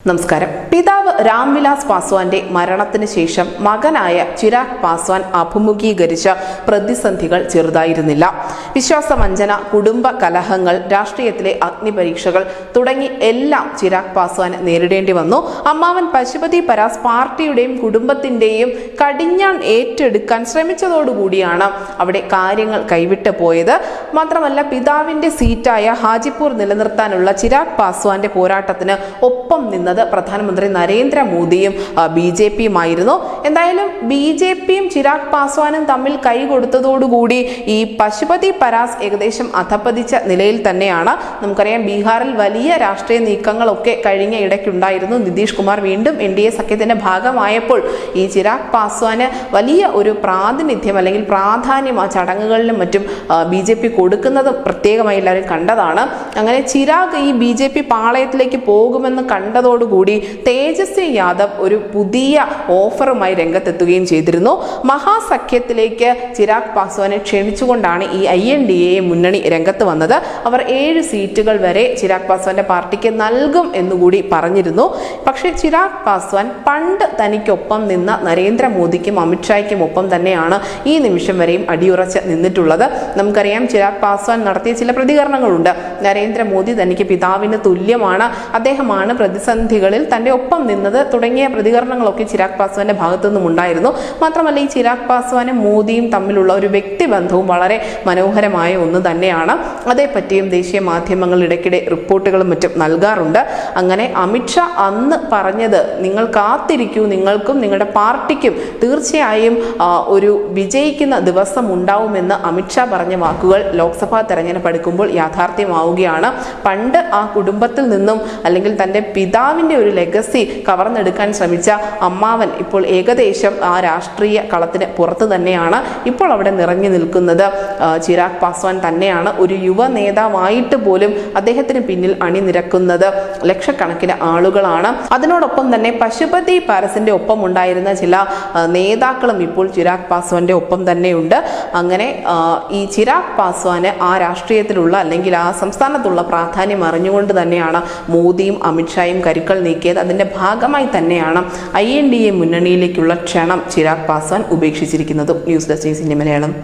നമസ്കാരം. പിതാവ് രാംവിലാസ് പാസ്വാന്റെ മരണത്തിന് ശേഷം മകനായ ചിരാഗ് പാസ്വാൻ അഭിമുഖീകരിച്ച പ്രതിസന്ധികൾ ചെറുതായിരുന്നില്ല. വിശ്വാസവഞ്ചന, കുടുംബ കലഹങ്ങൾ, രാഷ്ട്രീയത്തിലെ അഗ്നിപരീക്ഷകൾ തുടങ്ങി എല്ലാം ചിരാഗ് പാസ്വാന് നേരിടേണ്ടി വന്നു. അമ്മാവൻ പശുപതി പരാസ് പാർട്ടിയുടെയും കുടുംബത്തിന്റെയും കടിഞ്ഞാൺ ഏറ്റെടുക്കാൻ ശ്രമിച്ചതോടുകൂടിയാണ് അവിടെ കാര്യങ്ങൾ കൈവിട്ടു പോയത്. മാത്രമല്ല, പിതാവിന്റെ സീറ്റായ ഹാജിപ്പൂർ നിലനിർത്താനുള്ള ചിരാഗ് പാസ്വാന്റെ പോരാട്ടത്തിന് ഒപ്പം നിന്നത് പ്രധാനമന്ത്രി നരേന്ദ്രമോദിയും BJPയുമായിരുന്നു. എന്തായാലും BJPയും ചിരാഗ് പാസ്വാനും തമ്മിൽ കൈകൊടുത്തതോടുകൂടി ഈ പശുപതി പരാസ് ഏകദേശം അധപ്പതിച്ച നിലയിൽ തന്നെയാണ്. നമുക്കറിയാം, ബീഹാറിൽ വലിയ രാഷ്ട്രീയ നീക്കങ്ങളൊക്കെ കഴിഞ്ഞ ഇടയ്ക്കുണ്ടായിരുന്നു. നിതീഷ് കുമാർ വീണ്ടും NDA സഖ്യത്തിന്റെ ഭാഗമായപ്പോൾ ഈ ചിരാഗ് പാസ്വാന് വലിയ ഒരു പ്രാതിനിധ്യം അല്ലെങ്കിൽ പ്രാധാന്യം ആ ചടങ്ങുകളിലും മറ്റും BJP കൊടുക്കുന്നത് പ്രത്യേകമായി എല്ലാവരും കണ്ടതാണ്. അങ്ങനെ ചിരാഗ് ഈ BJP പാളയത്തിലേക്ക് പോകുമെന്ന് കണ്ടതോടുകൂടി തേജസ്വി യാദവ് ഒരു പുതിയ ഓഫറുമായി രംഗത്തെത്തുകയും ചെയ്തിരുന്നു. മഹാസഖ്യത്തിലേക്ക് ചിരാഗ് പാസ്വാനെ ക്ഷണിച്ചുകൊണ്ടാണ് ഈ INDA മുന്നണി രംഗത്ത് വന്നത്. അവർ 7 സീറ്റുകൾ വരെ ചിരാഗ് പാസ്വാന്റെ പാർട്ടിക്ക് നൽകും എന്നുകൂടി പറഞ്ഞിരുന്നു. പക്ഷേ ചിരാഗ് പാസ്വാൻ പണ്ട് തനിക്കൊപ്പം നിന്ന നരേന്ദ്രമോദിക്കും അമിത്ഷായ്ക്കും ഒപ്പം തന്നെയാണ് ഈ നിമിഷം വരെയും അടിയുറച്ച് നിന്നിട്ടുള്ളത്. നമുക്കറിയാം, ചിരാഗ് പാസ്വാൻ നടത്തിയ ചില പ്രതികരണങ്ങളുണ്ട്. നരേന്ദ്രമോദി തനിക്ക് പിതാവിന് തുല്യമാണ്, അദ്ദേഹമാണ് പ്രതിസന്ധികളിൽ തന്റെ ഒപ്പം നിന്നത് തുടങ്ങിയ പ്രതികരണങ്ങളൊക്കെ ചിരാഗ് പാസ്വാന്റെ ഭാഗത്തു നിന്നും ഉണ്ടായിരുന്നു. മാത്രമല്ല, ഈ ചിരാഗ് പാസ്വാനും മോദിയും തമ്മിലുള്ള ഒരു വ്യക്തിബന്ധവും വളരെ മനോഹരമായ ഒന്ന് തന്നെയാണ്. അതേപ്പറ്റിയും ദേശീയ മാധ്യമങ്ങൾ ഇടയ്ക്കിടെ റിപ്പോർട്ടുകളും മറ്റും നൽകാറുണ്ട്. അങ്ങനെ അമിത്ഷാ അന്ന് പറഞ്ഞത്, നിങ്ങൾ കാത്തിരിക്കൂ, നിങ്ങൾക്കും നിങ്ങളുടെ പാർട്ടിക്കും തീർച്ചയായും ഒരു വിജയിക്കുന്ന ദിവസം ഉണ്ടാവുമെന്ന് അമിത്ഷാ പറഞ്ഞ വാക്കുകൾ ലോക്സഭാ തെരഞ്ഞെടുപ്പ് അടുക്കുമ്പോൾ യാഥാർത്ഥ്യമാവുകയാണ്. പണ്ട് ആ കുടുംബത്തിൽ നിന്നും അല്ലെങ്കിൽ തൻ്റെ പിതാവിൻ്റെ ഒരു ലെഗസി കവർന്നെടുക്കാൻ ശ്രമിച്ച അമ്മാവൻ ഇപ്പോൾ ഏകദേശം ആ രാഷ്ട്രീയ കളത്തിന് പുറത്ത് തന്നെയാണ്. ഇപ്പോൾ അവിടെ നിറഞ്ഞു നിൽക്കുന്നത് ചിരാഗ് പാസ്വാൻ തന്നെയാണ്. ഒരു യുവ നേതാവായിട്ട് പോലും അദ്ദേഹത്തിന് പിന്നിൽ അണിനിരക്കുന്നത് ലക്ഷക്കണക്കിന് ആളുകളാണ്. അതിനോടൊപ്പം തന്നെ പശുപതി പാരസിന്റെ ഒപ്പം ഉണ്ടായിരുന്ന ചില നേതാക്കളും ഇപ്പോൾ ചിരാഗ് പാസ്വാന്റെ ഒപ്പം തന്നെയുണ്ട്. അങ്ങനെ ഈ ചിരാഗ് പാസ്വാന് ആ രാഷ്ട്രീയത്തിലുള്ള അല്ലെങ്കിൽ ആ സംസ്ഥാനത്തുള്ള പ്രാധാന്യം അറിഞ്ഞുകൊണ്ട് തന്നെയാണ് മോദിയും അമിത്ഷായും കരുക്കൾ നീക്കിയത്. അതിന്റെ ഭാഗമായി തന്നെയാണ് INDA മുന്നണിയിലേക്കുള്ള ക്ഷണം ചിരാഗ് പാസ്വാൻ ഉപേക്ഷിച്ചിരിക്കുന്നതും. News desk India Malayalam.